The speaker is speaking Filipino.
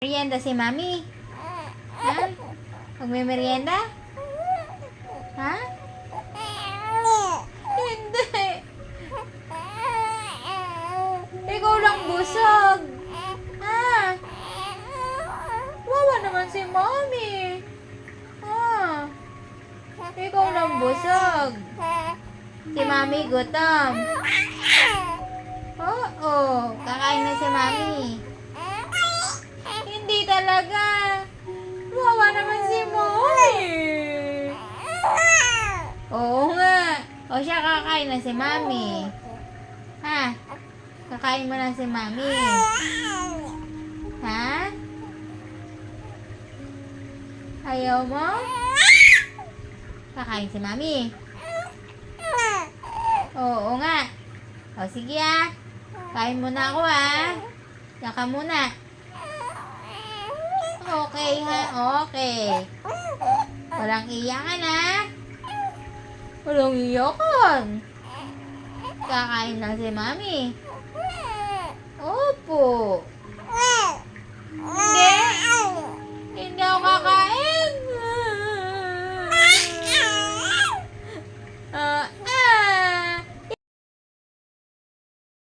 Merienda si Mami. Ha? Magme-merienda? Ha? Hindi. Ikaw lang busog. Ha? Wawa naman si Mami. Ha? Ikaw lang busog. Si Mami gutom. Oo. Kakain na si Mami. Hindi talaga. Wawa naman si Mami. Oo nga. O siya, kakain na si Mami. Ha? Kakain mo na si Mami. Ha? Ayaw mo? Kakain si Mami. Oo nga. O sige ah. Kain muna ako ah. Saka muna. Okay ha, okay. Walang iyakan ha. Walang iyakan. Kakain lang si Mami.